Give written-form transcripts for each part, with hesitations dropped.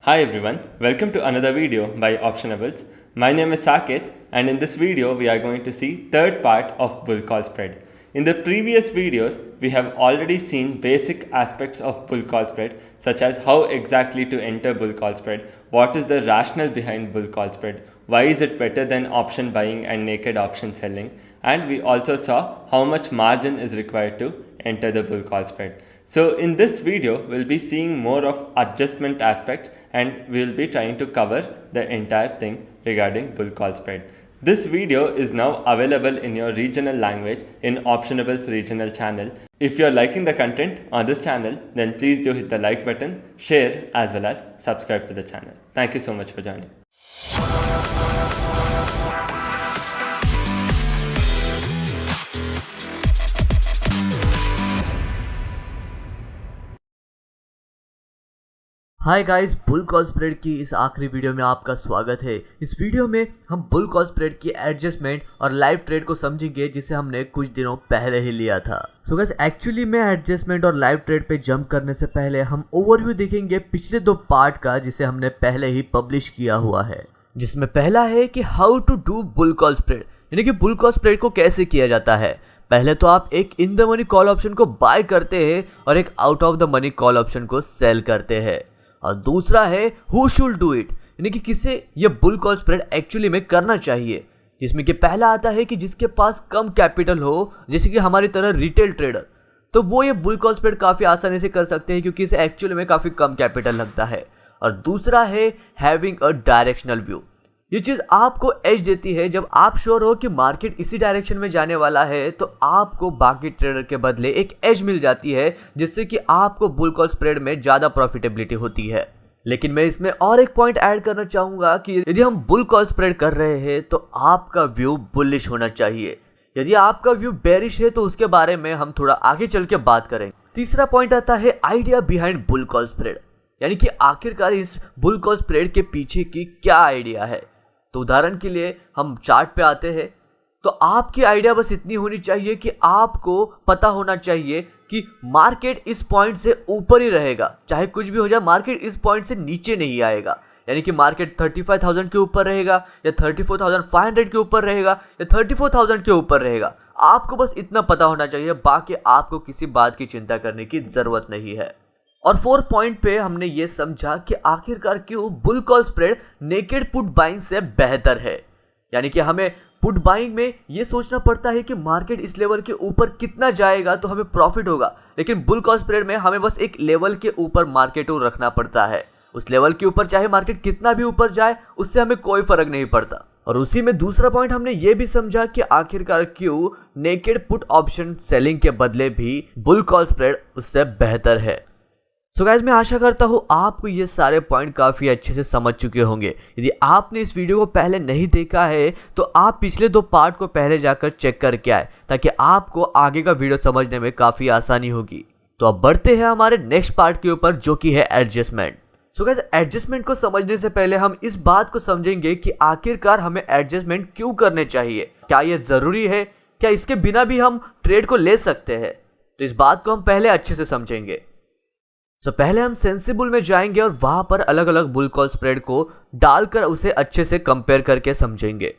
Hi everyone, welcome to another video by Optionables. My name is Saket and in this video we are going to see third part of bull call spread. In the previous videos we have already seen basic aspects of bull call spread such as how exactly to enter bull call spread, what is the rationale behind bull call spread, why is it better than option buying and naked option selling, and we also saw how much margin is required to enter the bull call spread. So in this video we'll be seeing more of adjustment aspects and we'll be trying to cover the entire thing regarding bull call spread. This video is now available in your regional language in Optionables regional channel. If you're liking the content on this channel, then please do hit the like button, share as well as subscribe to the channel. Thank you so much for joining. Hi guys, bull call spread की इस आखिरी video में आपका स्वागत है। इस video में हम बुल कॉल स्प्रेड की एडजस्टमेंट और लाइव ट्रेड को समझेंगे जिसे हमने कुछ दिनों पहले ही लिया था। सो गाइस, एक्चुअली में एडजस्टमेंट और लाइव ट्रेड पे जंप करने से पहले हम ओवरव्यू देखेंगे पिछले दो पार्ट का जिसे हमने पहले ही पब्लिश किया हुआ है, जिसमें पहला है कि how to do bull call spread, यानी कि बुल कॉल स्प्रेड को कैसे किया जाता है। पहले तो आप एक in the money call option को बाय करते हैं और एक out of the money call option को सेल करते हैं, और दूसरा है हु शुड डू इट, यानी कि किसे ये बुल कॉल स्प्रेड एक्चुअली में करना चाहिए, जिसमें कि पहला आता है कि जिसके पास कम कैपिटल हो, जैसे कि हमारी तरह रिटेल ट्रेडर, तो वो ये बुल कॉल स्प्रेड काफ़ी आसानी से कर सकते हैं क्योंकि इसे एक्चुअली में काफ़ी कम कैपिटल लगता है। और दूसरा है हैविंग अ डायरेक्शनल व्यू। ये चीज़ आपको एज देती है जब आप श्योर हो कि मार्केट इसी डायरेक्शन में जाने वाला है, तो आपको बाकी ट्रेडर के बदले एक एज मिल जाती है जिससे कि आपको बुल कॉल स्प्रेड में ज़्यादा प्रॉफिटेबिलिटी होती है। लेकिन मैं इसमें और एक पॉइंट ऐड करना चाहूँगा कि यदि हम बुल कॉल स्प्रेड कर रहे हैं तो आपका व्यू बुलिश होना चाहिए। यदि आपका व्यू बेरिश है तो उसके बारे में हम थोड़ा आगे चल के बात करेंगे। तीसरा पॉइंट आता है idea behind bull call spread, यानी कि आखिरकार इस बुल कॉल स्प्रेड के पीछे की क्या आइडिया है। तो उदाहरण के लिए हम चार्ट पे आते हैं, तो आपकी आइडिया बस इतनी होनी चाहिए कि आपको पता होना चाहिए कि मार्केट इस पॉइंट से ऊपर ही रहेगा, चाहे कुछ भी हो जाए, मार्केट इस पॉइंट से नीचे नहीं आएगा। यानी कि मार्केट 35,000 के ऊपर रहेगा या 34,500 के ऊपर रहेगा या 34,000 के ऊपर रहेगा। आपको बस इतना पता होना चाहिए, बाकी आपको किसी बात की चिंता करने की जरूरत नहीं है। और फोर्थ पॉइंट पे हमने ये समझा कि आखिरकार क्यों bull call spread naked put buying से बेहतर है, यानी कि हमें पुट बाइंग में ये सोचना पड़ता है कि मार्केट इस लेवल के ऊपर कितना जाएगा तो हमें प्रॉफिट होगा, लेकिन बुल कॉल स्प्रेड में हमें बस एक लेवल के ऊपर मार्केट को रखना पड़ता है। उस लेवल के ऊपर चाहे मार्केट कितना भी ऊपर जाए उससे हमें कोई फर्क नहीं पड़ता। और उसी में दूसरा पॉइंट हमने ये भी समझा कि आखिरकार क्यों नेकेड पुट ऑप्शन सेलिंग के बदले भी बुल कॉल स्प्रेड उससे बेहतर है। सो गाइस, मैं आशा करता हूँ आपको ये सारे पॉइंट काफ़ी अच्छे से समझ चुके होंगे। यदि आपने इस वीडियो को पहले नहीं देखा है तो आप पिछले दो पार्ट को पहले जाकर चेक करके आए ताकि आपको आगे का वीडियो समझने में काफ़ी आसानी होगी। तो अब बढ़ते हैं हमारे नेक्स्ट पार्ट के ऊपर, जो कि है एडजस्टमेंट। सो गाइस, एडजस्टमेंट को समझने से पहले हम इस बात को समझेंगे कि आखिरकार हमें एडजस्टमेंट क्यों करने चाहिए, क्या ये ज़रूरी है, क्या इसके बिना भी हम ट्रेड को ले सकते हैं। तो इस बात को हम पहले अच्छे से समझेंगे। तो पहले हम सेंसिबल में जाएंगे और वहां पर अलग अलग बुल कॉल स्प्रेड को डालकर उसे अच्छे से कंपेयर करके समझेंगे।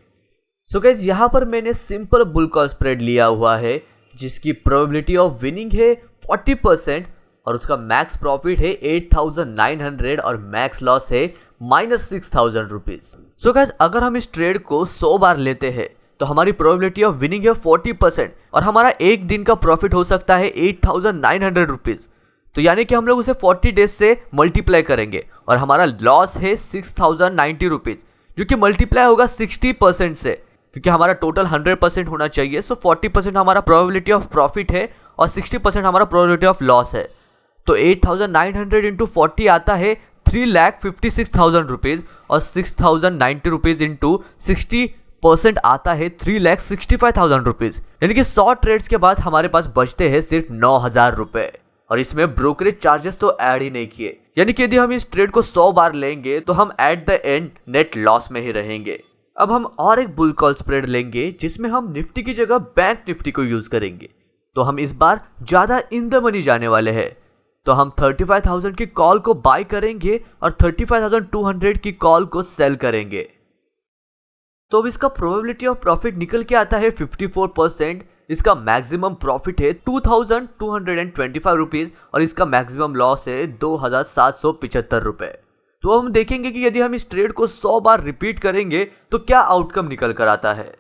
सो गाइस, यहाँ पर मैंने सिंपल बुल कॉल स्प्रेड लिया हुआ है जिसकी प्रोबेबिलिटी ऑफ विनिंग है 40% और उसका मैक्स प्रॉफिट है 8,900 और मैक्स लॉस है -6,000 रुपीज। सो गाइस, अगर हम इस ट्रेड को 100 बार लेते हैं तो हमारी प्रोबेबिलिटी ऑफ विनिंग है 40% और हमारा एक दिन का प्रॉफिट हो सकता है 8,900 रुपीज। तो यानी कि हम लोग उसे 40 डेज से मल्टीप्लाई करेंगे और हमारा लॉस है 6,090 रुपीज़, जो कि मल्टीप्लाई होगा 60% से, क्योंकि हमारा टोटल 100% होना चाहिए। सो 40% हमारा प्रोबेबिलिटी ऑफ प्रॉफिट है और 60% हमारा प्रोबेबिलिटी ऑफ लॉस है। तो 8,900 इंटू 40 आता है 3,56,000 रुपीज़ और 6,090 रुपीज़ इंटू 60% आता है 3,65,000 रुपीज़। यानी कि 100 ट्रेड्स के बाद हमारे पास बचते हैं सिर्फ 9,000 रुपये, और इसमें ब्रोकरेज चार्जेस तो ऐड ही नहीं किए। यानी कि यदि हम इस ट्रेड को 100 बार लेंगे तो हम at the end net loss में ही रहेंगे। अब हम और एक बुल कॉल स्प्रेड लेंगे जिसमें हम निफ्टी की जगह बैंक निफ्टी को यूज करेंगे। तो हम इस बार ज्यादा इन द मनी जाने वाले हैं। तो हम 35,000 की कॉल को बाय करेंगे और 35,200 की कॉल को सेल करेंगे। तो अब इसका प्रोबेबिलिटी ऑफ प्रॉफिट निकल के आता है 54%। इसका मैक्सिमम प्रॉफिट है 2,225 रुपीज और इसका मैक्सिमम लॉस है 2,775 रुपए। तो अब हम देखेंगे कि यदि हम इस ट्रेड को 100 बार रिपीट करेंगे तो क्या आउटकम निकल कर आता है।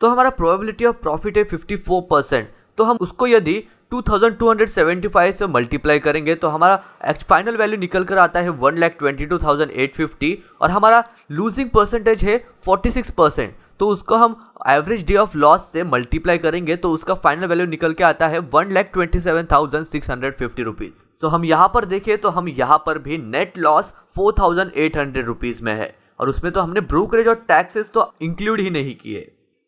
तो हमारा प्रोबेबिलिटी ऑफ प्रॉफिट है 54%। तो हम उसको यदि 2,275 से मल्टीप्लाई करेंगे तो हमारा फाइनल वैल्यू निकल कर आता है 1,22,850 और हमारा लूजिंग परसेंटेज है 46%। तो उसको हम एवरेज डे ऑफ लॉस से मल्टीप्लाई करेंगे तो उसका फाइनल वैल्यू निकल के आता है 1,27,650 रुपीज। तो हम यहाँ पर देखें तो हम यहाँ पर भी नेट लॉस 4,800 रुपीज में है और उसमें तो हमने ब्रोकरेज और टैक्सेस तो इंक्लूड ही नहीं किए।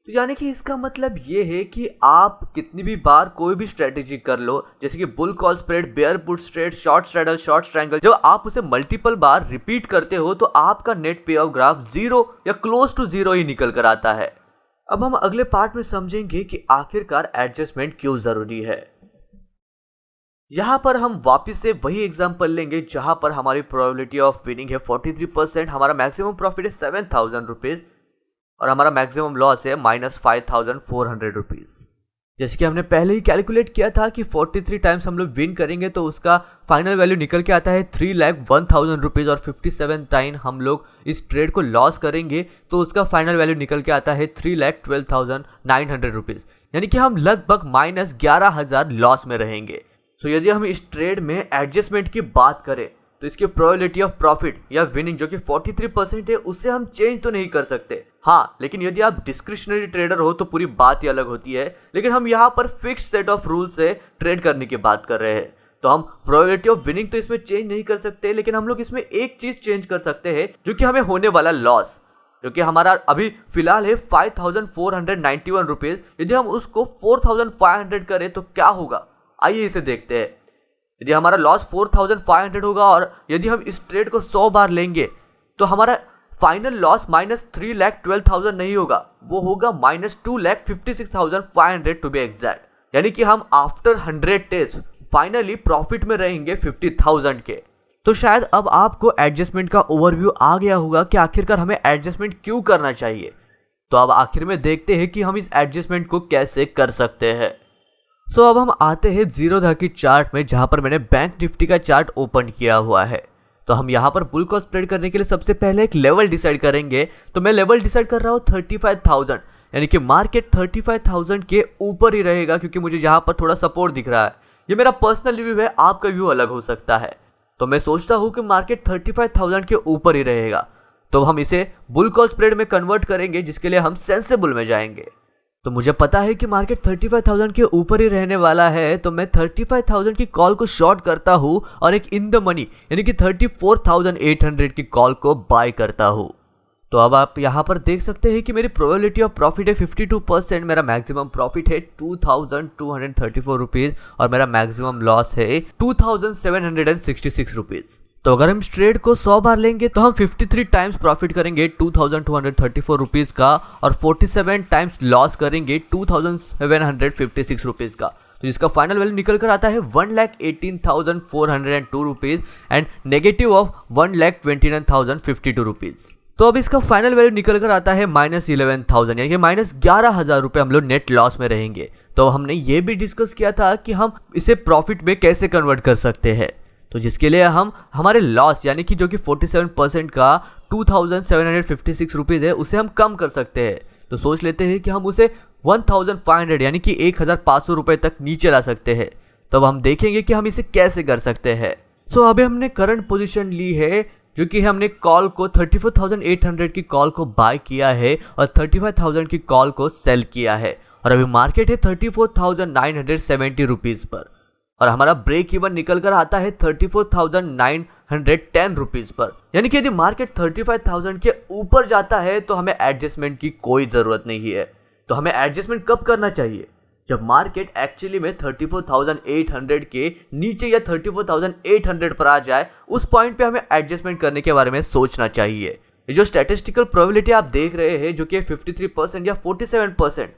तो यानी कि इसका मतलब ये है कि आप कितनी भी बार कोई भी स्ट्रेटेजी कर लो, जैसे कि bull call spread, bear put spread, short straddle, short triangle, जब आप उसे मल्टीपल बार रिपीट करते हो तो आपका नेट पे ऑफ ग्राफ 0 या क्लोज टू 0 ही निकल कर आता है। अब हम अगले पार्ट में समझेंगे कि आखिरकार एडजस्टमेंट क्यों जरूरी है। यहां पर हम वापस से वही एग्जांपल लेंगे जहां पर हमारी प्रोबेबिलिटी ऑफ विनिंग है 43%, हमारा मैक्सिमम प्रॉफिट है 7,000 रुपीज और हमारा मैक्सिमम लॉस है -5,400 रुपीज। जैसे कि हमने पहले ही कैलकुलेट किया था कि 43 टाइम्स हम लोग विन करेंगे तो उसका फाइनल वैल्यू निकल के आता है 3,01,000 रुपीज और 57 टाइम हम लोग इस ट्रेड को लॉस करेंगे तो उसका फाइनल वैल्यू निकल के आता है 3,12,900 रुपीज। यानी कि हम लगभग -11,000 लॉस में रहेंगे। तो यदि हम इस ट्रेड में एडजस्टमेंट की बात करें तो इसकी प्रोबेबिलिटी ऑफ प्रॉफिट या विनिंग जो कि 43% है उससे हम चेंज तो नहीं कर सकते। हाँ, लेकिन यदि आप डिस्क्रिशनरी ट्रेडर हो तो पूरी बात ही अलग होती है। लेकिन हम यहाँ पर फिक्स्ड सेट ऑफ रूल से ट्रेड करने की बात कर रहे हैं तो हम प्रोबेबिलिटी ऑफ विनिंग तो इसमें चेंज नहीं कर सकते, लेकिन हम लोग इसमें एक चीज चेंज कर सकते हैं जो कि हमें होने वाला लॉस, जो कि हमारा अभी फिलहाल है 5,491 रुपीज। यदि हम उसको 4,500 करें तो क्या होगा, आइए इसे देखते हैं। यदि हमारा लॉस 4,500 होगा और यदि हम इस ट्रेड को 100 बार लेंगे तो हमारा फाइनल लॉस -3,12,000 नहीं होगा, वो होगा -2,56,500 टू बी एग्जैक्ट। यानी कि हम आफ्टर 100 टेस्ट फाइनली प्रॉफिट में रहेंगे 50,000 के। तो शायद अब आपको एडजस्टमेंट का ओवरव्यू आ गया होगा कि आखिरकार हमें एडजस्टमेंट क्यों करना चाहिए। तो अब आखिर में देखते हैं कि हम इस एडजस्टमेंट को कैसे कर सकते हैं। सो अब हम आते हैं जीरोधा की चार्ट में, जहां पर मैंने बैंक निफ्टी का चार्ट ओपन किया हुआ है। तो हम यहाँ पर बुल कॉल स्प्रेड करने के लिए सबसे पहले एक लेवल डिसाइड करेंगे। तो मैं लेवल डिसाइड कर रहा हूँ 35,000, यानी कि मार्केट 35,000 के ऊपर ही रहेगा क्योंकि मुझे यहाँ पर थोड़ा सपोर्ट दिख रहा है। ये मेरा पर्सनल व्यू है, आपका व्यू अलग हो सकता है। तो मैं सोचता हूँ कि मार्केट 35,000 के ऊपर ही रहेगा। तो हम इसे बुल कॉल स्प्रेड में कन्वर्ट करेंगे, जिसके लिए हम सेंसिबल में जाएंगे। तो मुझे पता है कि मार्केट 35,000 के ऊपर ही रहने वाला है, तो मैं 35,000 की कॉल को शॉर्ट करता हूं और एक इन द मनी यानी कि 34,800 की कॉल को बाय करता हूं। तो अब आप यहां पर देख सकते हैं कि मेरी प्रोबेबिलिटी ऑफ प्रॉफिट है 52%, मेरा मैक्सिमम प्रॉफिट है 2,234 रुपीज और मेरा मैक्सिमम लॉस है 2,766 रुपीज। तो अगर हम इस ट्रेड को 100 बार लेंगे तो हम 53 टाइम्स प्रॉफिट करेंगे 2,234 रुपीज का और 47 टाइम्स लॉस करेंगे 2,756 रुपीज का। तो जिसका फाइनल वैल्यू निकल कर आता है 1,18,402 rupees and negative of 1,29,052 rupees. तो अब इसका फाइनल वैल्यू निकल कर आता है -11,000, यानी कि -11,000 रुपए हम लोग नेट लॉस में रहेंगे। तो हमने ये भी डिस्कस किया था कि हम इसे प्रॉफिट में कैसे कन्वर्ट कर सकते हैं। तो जिसके लिए हम हमारे लॉस यानी कि जो कि 47% का 2,756 रुपीज़ है उसे हम कम कर सकते हैं। तो सोच लेते हैं कि हम उसे 1,500 यानी कि 1,500 रुपये तक नीचे ला सकते हैं। तो अब हम देखेंगे कि हम इसे कैसे कर सकते हैं। सो अभी हमने करंट पोजीशन ली है, जो कि हमने कॉल को 34,800 की कॉल को बाय किया है और 35,000 की कॉल को सेल किया है और अभी मार्केट है 34,970 रुपीज़ पर और हमारा ब्रेक इवन निकल कर आता है 34,910 रुपीज पर। यानी कि यदि मार्केट 35,000 के ऊपर जाता है तो हमें एडजस्टमेंट की कोई जरूरत नहीं है। तो हमें एडजस्टमेंट कब करना चाहिए, जब मार्केट एक्चुअली में 34,800 के नीचे या 34,800 पर आ जाए, उस पॉइंट पे हमें एडजस्टमेंट करने के बारे में सोचना चाहिए। ये जो स्टैटिस्टिकल प्रोबेबिलिटी आप देख रहे हैं जो कि 53% या 47%,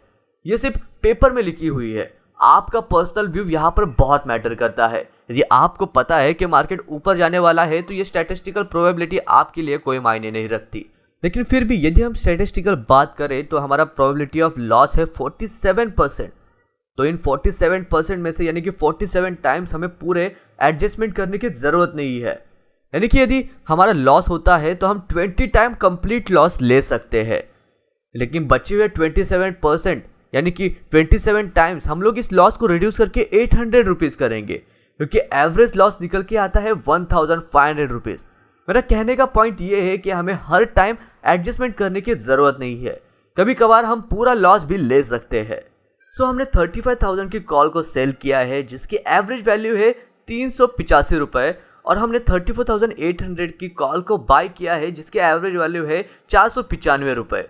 ये सिर्फ पेपर में लिखी हुई है। आपका पर्सनल व्यू यहाँ पर बहुत मैटर करता है। यदि आपको पता है कि मार्केट ऊपर जाने वाला है तो ये स्टैटिस्टिकल प्रोबेबिलिटी आपके लिए कोई मायने नहीं रखती। लेकिन फिर भी यदि हम स्टैटिस्टिकल बात करें तो हमारा प्रोबेबिलिटी ऑफ लॉस है 47%। तो इन 47% में से यानी कि 47 टाइम्स हमें पूरे एडजस्टमेंट करने की ज़रूरत नहीं है। यानी कि यदि हमारा लॉस होता है तो हम 20 टाइम कंप्लीट लॉस ले सकते हैं, लेकिन बचे हुए 27% यानी कि 27 टाइम्स हम लोग इस लॉस को रिड्यूस करके 800 रुपीज़ करेंगे, क्योंकि एवरेज लॉस निकल के आता है 1500 रुपीज़। मेरा कहने का पॉइंट ये है कि हमें हर टाइम एडजस्टमेंट करने की ज़रूरत नहीं है, कभी कभार हम पूरा लॉस भी ले सकते हैं। सो हमने 35,000 की कॉल को सेल किया है जिसकी एवरेज वैल्यू है 385 रुपये, और हमने 34,800 की कॉल को बाय किया है जिसकी एवरेज वैल्यू है 495 रुपये,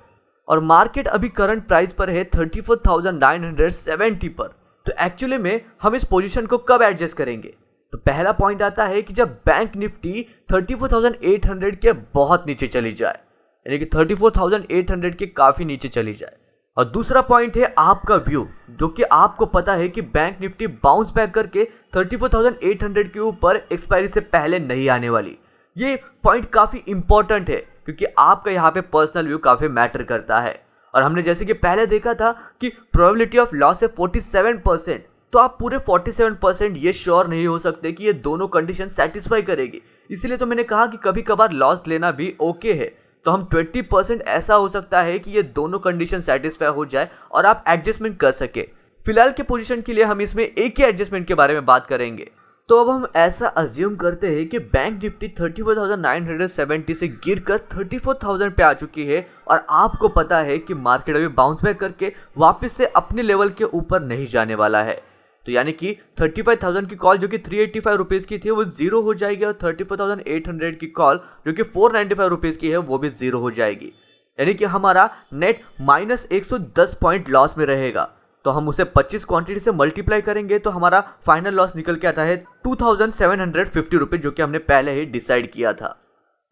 और मार्केट अभी करंट प्राइस पर है 34,970 पर। तो एक्चुअली में हम इस पोजीशन को कब एडजस्ट करेंगे? तो पहला पॉइंट आता है कि जब बैंक निफ्टी 34,800 के बहुत नीचे चली जाए, यानी कि 34,800 के काफ़ी नीचे चली जाए। और दूसरा पॉइंट है आपका व्यू, जो कि आपको पता है कि बैंक निफ्टी बाउंस बैक करके 34,800 के ऊपर एक्सपायरी से पहले नहीं आने वाली। ये पॉइंट काफ़ी इंपॉर्टेंट है क्योंकि आपका यहाँ पे पर्सनल व्यू काफ़ी मैटर करता है। और हमने जैसे कि पहले देखा था कि प्रोबेबिलिटी ऑफ लॉस है 47%, तो आप पूरे 47% ये श्योर नहीं हो सकते कि ये दोनों कंडीशन सेटिस्फाई करेगी। इसलिए तो मैंने कहा कि कभी कभार लॉस लेना भी ओके है। तो हम 20% ऐसा हो सकता है कि ये दोनों कंडीशन सेटिस्फाई हो जाए और आप एडजस्टमेंट कर सके। फिलहाल के पोजीशन के लिए हम इसमें एक ही एडजस्टमेंट के बारे में बात करेंगे। तो अब हम ऐसा अज्यूम करते हैं कि बैंक निफ्टी 34,970 से गिरकर 34,000 पे आ चुकी है, और आपको पता है कि मार्केट अभी बाउंस बैक करके वापस से अपने लेवल के ऊपर नहीं जाने वाला है। तो यानी कि 35,000 की कॉल जो कि 385 रुपीज़ की थी वो जीरो हो जाएगी, और 34,800 की कॉल जो कि 495 रुपीज़ की है वो भी जीरो हो जाएगी। यानी कि हमारा नेट -110 पॉइंट लॉस में रहेगा। तो हम उसे 25 क्वांटिटी से मल्टीप्लाई करेंगे तो हमारा फाइनल लॉस निकल के आता है 2,750 रुपये, जो कि हमने पहले ही डिसाइड किया था।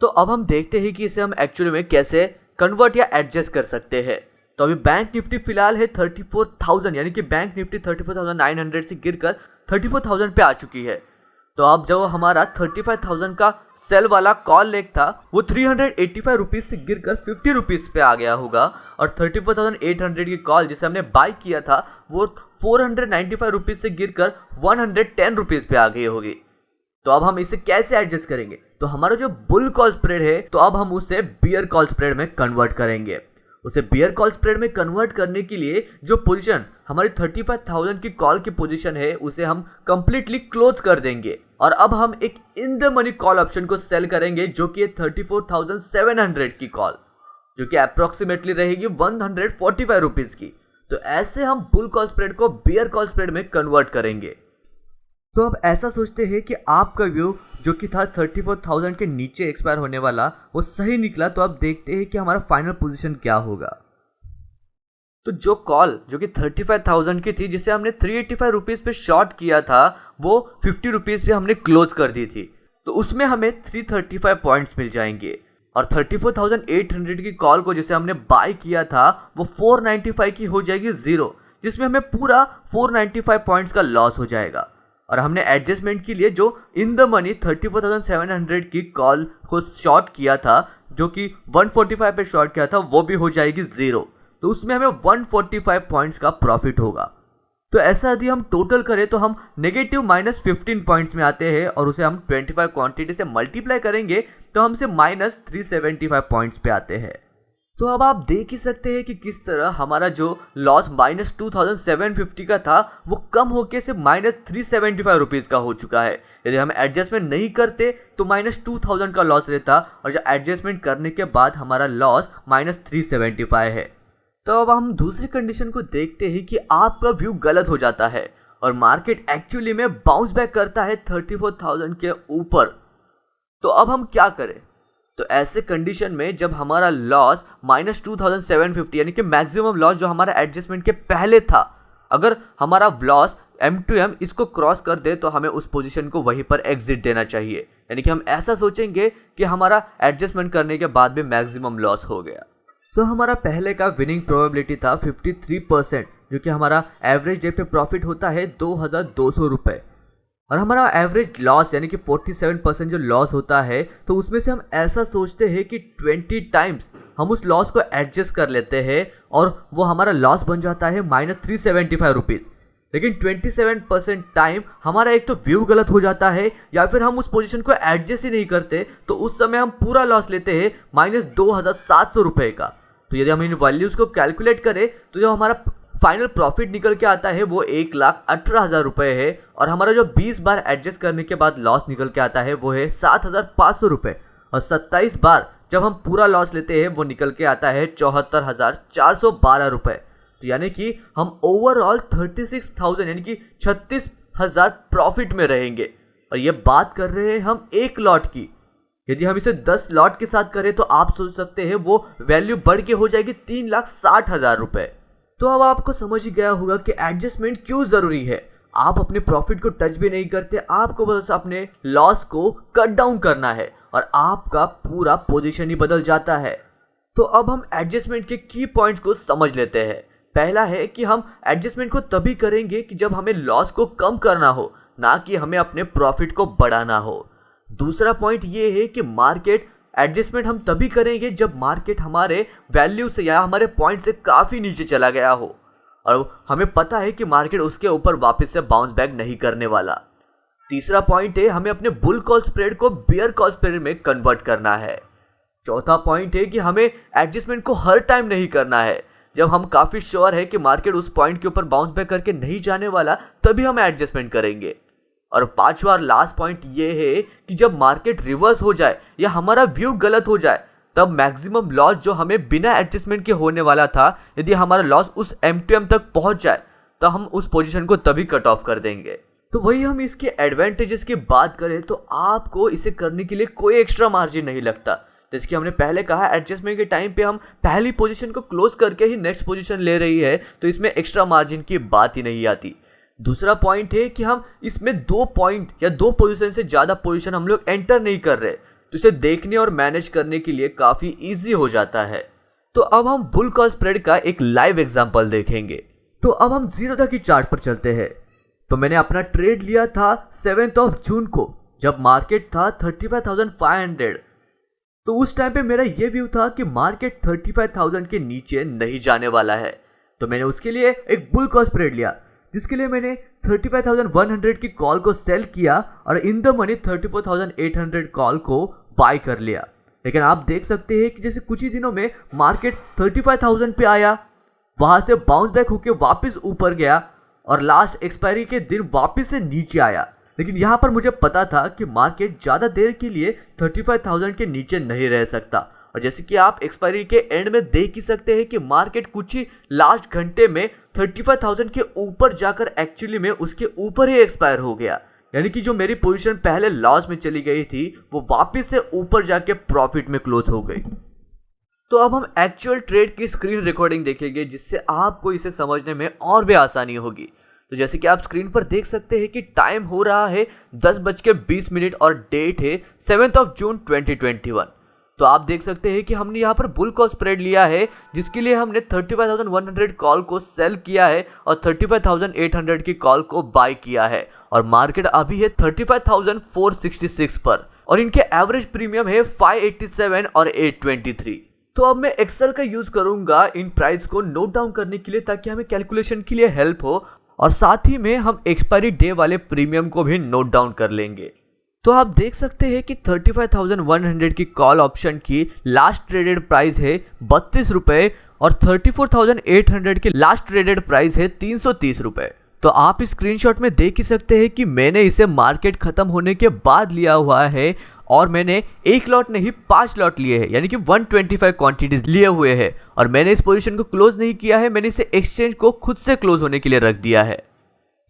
तो अब हम देखते हैं कि इसे हम एक्चुअली में कैसे कन्वर्ट या एडजस्ट कर सकते हैं। तो अभी बैंक निफ्टी फिलहाल है 34,000, यानी कि बैंक निफ्टी 34,900 से गिरकर 34,000 पे आ चुकी है। तो अब जो हमारा 35,000 का सेल वाला कॉल लेग था वो 385 रुपीज़ से गिरकर 50 रुपीज़ पे आ गया होगा, और 34,800 की कॉल जिसे हमने बाय किया था वो 495 रुपीज़ से गिरकर 110 रुपीज़ पे आ गई होगी। तो अब हम इसे कैसे एडजस्ट करेंगे? तो हमारा जो बुल कॉल स्प्रेड है तो अब हम उसे बियर कॉल स्प्रेड में कन्वर्ट करेंगे। उसे बियर कॉल स्प्रेड में कन्वर्ट करने के लिए जो पोजीशन हमारी 35,000 की कॉल की पोजीशन है उसे हम कंप्लीटली क्लोज कर देंगे, और अब हम एक in the money call option को सेल करेंगे जो कि 34,700 की कॉल, जो कि अप्रोक्सीमेटली रहेगी 145 रुपीज़ की। तो ऐसे हम बुल कॉल स्प्रेड को बियर कॉल स्प्रेड में कन्वर्ट करेंगे। तो अब ऐसा सोचते हैं कि आपका व्यू जो कि था 34,000 के नीचे एक्सपायर होने वाला वो सही निकला। तो अब देखते हैं कि हमारा फाइनल पोजीशन क्या होगा। तो जो कॉल जो कि 35,000 की थी जिसे हमने 385 रुपीज़ पे शॉर्ट किया था वो 50 रुपीज़ पे हमने क्लोज कर दी थी, तो उसमें हमें 335 पॉइंट्स मिल जाएंगे। और 34,800 की कॉल को जिसे हमने बाय किया था वो 495 की हो जाएगी जीरो, जिसमें हमें पूरा 495 पॉइंट्स का लॉस हो जाएगा। और हमने एडजस्टमेंट के लिए जो इन द मनी 34,700 की कॉल को शॉर्ट किया था जो कि 145 पे शॉर्ट किया था वो भी हो जाएगी जीरो, तो उसमें हमें 145 पॉइंट्स का प्रॉफिट होगा। तो ऐसा यदि हम टोटल करें तो हम नेगेटिव -15 पॉइंट्स में आते हैं, और उसे हम 25 क्वांटिटी से मल्टीप्लाई करेंगे तो हमसे -375 पॉइंट्स पे आते हैं। तो अब आप देख ही सकते हैं कि किस तरह हमारा जो लॉस -2,750 का था वो कम होके से -375 रुपीज़ का हो चुका है। यदि हम एडजस्टमेंट नहीं करते तो -2,000 का लॉस रहता, और जो एडजस्टमेंट करने के बाद हमारा लॉस -375 है। तो अब हम दूसरी कंडीशन को देखते हैं कि आपका व्यू गलत हो जाता है और मार्केट एक्चुअली में बाउंस बैक करता है 34,000 के ऊपर। तो अब हम क्या करें? तो ऐसे कंडीशन में जब हमारा लॉस -2,750 यानी कि मैक्सिमम लॉस जो हमारा एडजस्टमेंट के पहले था, अगर हमारा लॉस M2M इसको क्रॉस कर दे तो हमें उस पोजीशन को वहीं पर एग्जिट देना चाहिए। यानी कि हम ऐसा सोचेंगे कि हमारा एडजस्टमेंट करने के बाद भी मैक्सिमम लॉस हो गया। सो हमारा पहले का विनिंग प्रोबेबिलिटी था 53%, जो कि हमारा एवरेज डे पे प्रॉफिट होता है 2,200 रुपये। और हमारा एवरेज लॉस यानी कि 47% जो लॉस होता है, तो उसमें से हम ऐसा सोचते हैं कि 20 टाइम्स हम उस लॉस को एडजस्ट कर लेते हैं और वो हमारा लॉस बन जाता है -375 रुपीज़। लेकिन 27% टाइम हमारा एक तो व्यू गलत हो जाता है या फिर हम उस पोजीशन को एडजस्ट ही नहीं करते, तो उस समय हम पूरा लॉस लेते हैं -2700 रुपये का। तो यदि हम इन वैल्यूज़ को कैलकुलेट करें तो जो हमारा फाइनल प्रॉफिट निकल के आता है वो 1,18,000 रुपये है, और हमारा जो 20 बार एडजस्ट करने के बाद लॉस निकल के आता है वो है 7,500 रुपये, और 27 बार जब हम पूरा लॉस लेते हैं वो निकल के आता है 74,412 रुपये। तो यानी कि हम ओवरऑल 36,000 यानी कि 36,000 प्रॉफिट में रहेंगे। और ये बात कर रहे हैं हम एक लॉट की। यदि हम इसे 10 लॉट के साथ करें तो आप सोच सकते हैं वो वैल्यू बढ़ के हो जाएगी 3,60,000 रुपये। तो अब आपको समझ ही गया होगा कि एडजस्टमेंट क्यों ज़रूरी है। आप अपने प्रॉफिट को टच भी नहीं करते, आपको बस अपने लॉस को कट डाउन करना है और आपका पूरा पोजीशन ही बदल जाता है। तो अब हम एडजस्टमेंट के की पॉइंट्स को समझ लेते हैं। पहला है कि हम एडजस्टमेंट को तभी करेंगे कि जब हमें लॉस को कम करना हो, ना कि हमें अपने प्रॉफिट को बढ़ाना हो। दूसरा पॉइंट ये है कि मार्केट एडजस्टमेंट हम तभी करेंगे जब मार्केट हमारे वैल्यू से या हमारे पॉइंट से काफ़ी नीचे चला गया हो और हमें पता है कि मार्केट उसके ऊपर वापस से बाउंस बैक नहीं करने वाला। तीसरा पॉइंट है हमें अपने बुल कॉल स्प्रेड को बियर कॉल स्प्रेड में कन्वर्ट करना है। चौथा पॉइंट है कि हमें एडजस्टमेंट को हर टाइम नहीं करना है। जब हम काफ़ी श्योर है कि मार्केट उस पॉइंट के ऊपर बाउंस बैक करके नहीं जाने वाला, तभी हम एडजस्टमेंट करेंगे। और पांचवा और लास्ट पॉइंट ये है कि जब मार्केट रिवर्स हो जाए या हमारा व्यू गलत हो जाए, तब मैक्सिमम लॉस जो हमें बिना एडजस्टमेंट के होने वाला था, यदि हमारा लॉस उस M2M तक पहुंच जाए तो हम उस पोजीशन को तभी कट ऑफ कर देंगे। तो वही हम इसके एडवांटेजेस की बात करें तो आपको इसे करने के लिए कोई एक्स्ट्रा मार्जिन नहीं लगता। जैसे कि हमने पहले कहा, एडजस्टमेंट के टाइम पे हम पहली पोजीशन को क्लोज करके ही नेक्स्ट पोजीशन ले रही है, तो इसमें एक्स्ट्रा मार्जिन की बात ही नहीं आती। दूसरा पॉइंट है कि हम इसमें 2 पॉइंट या 2 पोजीशन से ज़्यादा पोजीशन हम लोग एंटर नहीं कर रहे, तो इसे देखने और मैनेज करने के लिए काफ़ी इजी हो जाता है। तो अब हम बुल कॉल स्प्रेड का एक लाइव एग्जांपल देखेंगे। तो अब हम जीरोधा की चार्ट पर चलते हैं। तो मैंने अपना ट्रेड लिया था 7 जून को, जब मार्केट था 35,500। तो उस टाइम पे मेरा ये व्यू था कि मार्केट 35,000 के नीचे नहीं जाने वाला है। तो मैंने उसके लिए एक बुल कॉल स्प्रेड लिया, जिसके लिए मैंने 35,100 की कॉल को सेल किया और इन द मनी 34,800 कॉल को बाय कर लिया। लेकिन आप देख सकते हैं कि जैसे कुछ ही दिनों में मार्केट 35,000 पे आया, वहां से बाउंस बैक होकर वापस ऊपर गया और लास्ट एक्सपायरी के दिन वापस से नीचे आया। लेकिन यहाँ पर मुझे पता था कि मार्केट ज़्यादा देर के लिए 35,000 के नीचे नहीं रह सकता। और जैसे कि आप एक्सपायरी के एंड में देख ही सकते हैं कि मार्केट कुछ ही लास्ट घंटे में 35,000 के ऊपर जाकर एक्चुअली में उसके ऊपर ही एक्सपायर हो गया। यानी कि जो मेरी पोजीशन पहले लॉस में चली गई थी वो वापस से ऊपर जाके प्रॉफिट में क्लोज हो गई। तो अब हम एक्चुअल ट्रेड की स्क्रीन रिकॉर्डिंग देखेंगे, जिससे आपको इसे समझने में और भी आसानी होगी। तो जैसे कि आप स्क्रीन पर देख सकते हैं कि टाइम हो रहा है 10:20 और डेट है 7 जून 2021। तो आप देख सकते हैं कि हमने यहाँ पर बुल कॉल स्प्रेड लिया है, जिसके लिए हमने 35,100 कॉल को सेल किया है और 35,800 की कॉल को बाय किया है। और मार्केट अभी है 35,466 पर और इनके एवरेज प्रीमियम है 587 और 823। तो अब मैं एक्सेल का यूज करूंगा इन प्राइस को नोट डाउन करने के लिए, ताकि हमें कैलकुलेशन के लिए हेल्प हो, और साथ ही में हम एक्सपायरी डे वाले प्रीमियम को भी नोट डाउन कर लेंगे। तो आप देख सकते हैं कि 35,100 की कॉल ऑप्शन की लास्ट ट्रेडेड प्राइस है 32 रुपये और 34,800 की लास्ट ट्रेडेड प्राइस है 330 रुपये। तो आप इस स्क्रीनशॉट में देख ही सकते हैं कि मैंने इसे मार्केट खत्म होने के बाद लिया हुआ है और मैंने एक लॉट नहीं 5 लॉट लिए हैं, यानी कि 125 क्वांटिटीज लिए हुए हैं। और मैंने इस पोजीशन को क्लोज नहीं किया है, मैंने इसे एक्सचेंज को खुद से क्लोज होने के लिए रख दिया है।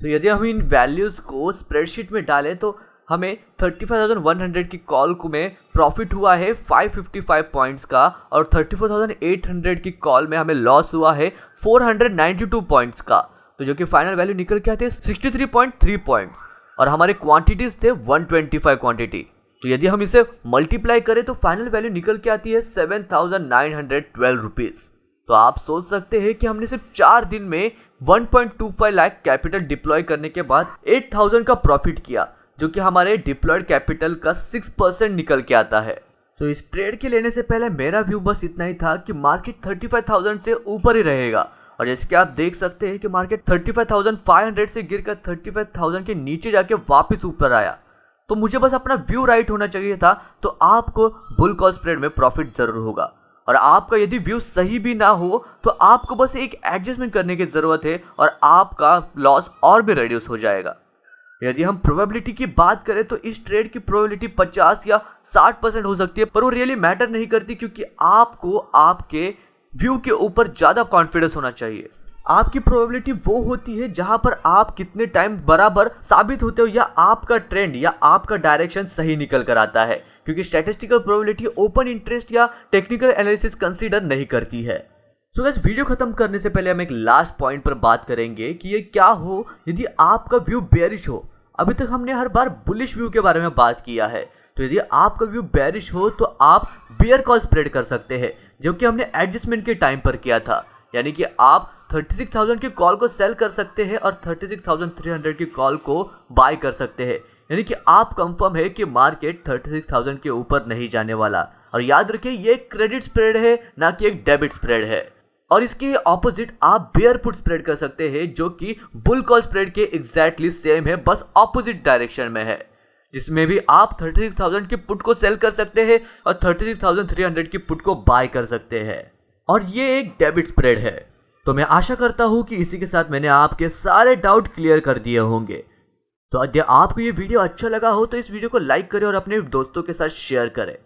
तो यदि हम इन वैल्यूज को स्प्रेडशीट में डालें तो हमें 35,100 की कॉल को में प्रॉफिट हुआ है 555 पॉइंट्स का और 34,800 की कॉल में हमें लॉस हुआ है 492 पॉइंट्स का। तो जो कि फाइनल वैल्यू निकल के आते हैं 63.3 पॉइंट्स और हमारे क्वांटिटीज थे 125 क्वांटिटी। तो यदि हम इसे मल्टीप्लाई करें तो फाइनल वैल्यू निकल के आती है 7,912 रुपीज़। तो आप सोच सकते हैं कि हमने सिर्फ 4 दिन में 1.25 लाख कैपिटल डिप्लॉय करने के बाद 8,000 का प्रॉफिट किया। जो कि हमारे डिप्लॉयड कैपिटल का 6% निकल के आता है। तो इस ट्रेड के लेने से पहले मेरा व्यू बस इतना ही था कि मार्केट 35,000 से ऊपर ही रहेगा, और जैसे कि आप देख सकते हैं कि मार्केट 35,500 से गिरकर 35,000 के नीचे जाके वापस ऊपर आया। तो मुझे बस अपना व्यू राइट होना चाहिए था, तो आपको बुल कॉल स्प्रेड में प्रॉफिट जरूर होगा। और आपका यदि व्यू सही भी ना हो तो आपको बस एक एडजस्टमेंट करने की जरूरत है और आपका लॉस और भी रिड्यूस हो जाएगा। यदि हम प्रोबेबिलिटी की बात करें तो इस ट्रेड की प्रोबेबिलिटी 50 या 60% हो सकती है, पर वो रियली मैटर नहीं करती, क्योंकि आपको आपके व्यू के ऊपर ज़्यादा कॉन्फिडेंस होना चाहिए। आपकी प्रोबेबिलिटी वो होती है जहां पर आप कितने टाइम बराबर साबित होते हो या आपका ट्रेंड या आपका डायरेक्शन सही निकल कर आता है, क्योंकि स्टैटिस्टिकल प्रोबेबिलिटी ओपन इंटरेस्ट या टेक्निकल एनालिसिस कंसीडर नहीं करती है। सो गाइस, वीडियो खत्म करने से पहले हम एक लास्ट पॉइंट पर बात करेंगे कि ये क्या हो यदि आपका व्यू बेयरिश हो। अभी तक हमने हर बार बुलिश व्यू के बारे में बात किया है, तो यदि आपका व्यू बेयरिश हो तो आप बियर कॉल स्प्रेड कर सकते हैं, जो कि हमने एडजस्टमेंट के टाइम पर किया था। यानी कि आप 36,000 की कॉल को सेल कर सकते हैं और 36,300 की कॉल को बाय कर सकते हैं। यानी कि आप कंफर्म है कि मार्केट 36,000 के ऊपर नहीं जाने वाला। और याद रखिए, ये एक क्रेडिट स्प्रेड है, ना कि एक डेबिट स्प्रेड है। और इसके ऑपोजिट आप बेयर पुट स्प्रेड कर सकते हैं, जो कि बुल कॉल स्प्रेड के एग्जैक्टली सेम है, बस ऑपोजिट डायरेक्शन में है, जिसमें भी आप 36,000 की पुट को सेल कर सकते हैं और 36,300 की पुट को बाय कर सकते हैं। और ये एक डेबिट स्प्रेड है। तो मैं आशा करता हूं कि इसी के साथ मैंने आपके सारे डाउट क्लियर कर दिए होंगे। तो यदि आपको ये वीडियो अच्छा लगा हो तो इस वीडियो को लाइक करें और अपने दोस्तों के साथ शेयर करें।